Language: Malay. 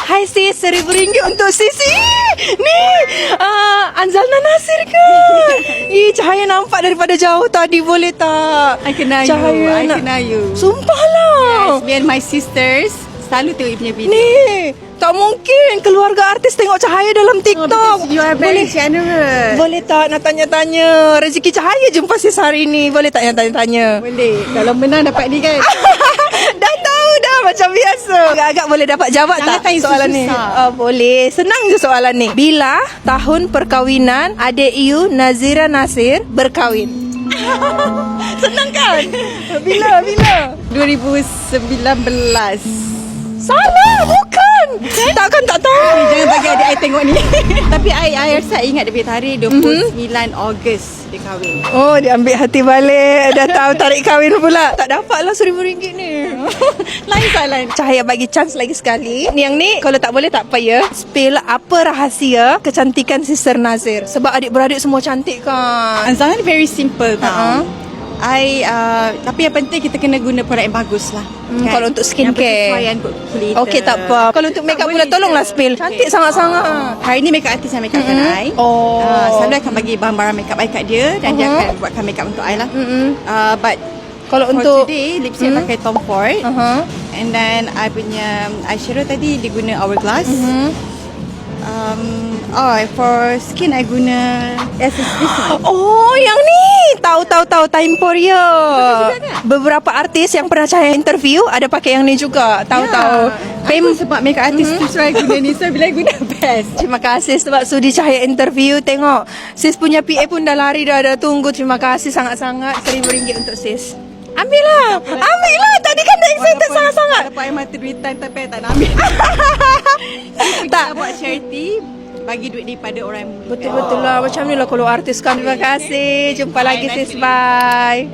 Hai sis, RM1,000 untuk sis. Ni Anzalna Nasir ke? Cahaya nampak daripada jauh tadi, boleh tak? I kenal Cahaya you. I kenal you. Sumpah lah. Yes, me and my sisters selalu tengok you punya video. Ni tak mungkin keluarga artis tengok Cahaya dalam TikTok. Because you are very generous. Boleh tak nak tanya-tanya rezeki Cahaya jumpa sis hari ni? Boleh tak yang tanya-tanya? Boleh. Kalau menang dapat ni kan. Dah tahu dah macam biasa. Agak-agak boleh dapat jawab Jangan tak tanya soalan ni? susah. Boleh. Senang je soalan ni. Bila tahun perkahwinan adik you Nazira Nasir berkahwin? Senang kan? Bila? 2019. Salah, bukan. Takkan tak tahu. Jangan bagi adik I tengok ni. Tapi I rasa I ingat dia punya tarikh 29 Ogos dia kahwin. Oh, dia ambil hati balik. Dah tahu tarik kahwin pula. Tak dapat lah RM1,000 ni. Lain soalan. Cahaya bagi chance lagi sekali. Ni yang ni kalau tak boleh tak apa ya. Spill apa rahsia kecantikan Sister Nazir? Sebab adik-beradik semua cantik kan. Anzalna ni very simple tau. Ha-ha. Tapi yang penting kita kena guna produk yang bagus lah. Kalau untuk skincare. Yang bersesuaian untuk kulit. Okey, tak apa. Kalau untuk make up pula tolonglah spill. Cantik sangat-sangat. Hari ni makeup artist yang make upkan I. Oh. Selalu I akan bagi bahan-bahan make up I kat dia. Dan dia akan buatkan make up untuk I lah. But Kalau for untuk today, lipstick pakai Tom Ford. And then I punya eyeshadow tadi dia guna Hourglass. For skin I guna Essence this one. Oh, yang ni. Tahu Timeporia. Beberapa artis yang pernah Cahaya interview ada pakai yang ni juga. Tahu. Aku sebab makeup artist tu try guna ni. So bila I guna best. Terima kasih sebab sudi Cahaya interview. Tengok, sis punya PA pun dah lari, dah tunggu. Terima kasih sangat-sangat. RM1,000 untuk sis. Ambil lah. Tadi kan dah excited sangat-sangat. Dapat I mata duit time tapi I tak nak ambil. Tak. Kita buat charity, bagi duit daripada orang yang membutuhkan. Betul-betul lah. Macam ni lah kalau artis kan. Terima kasih. Jumpa lagi sis. Bye.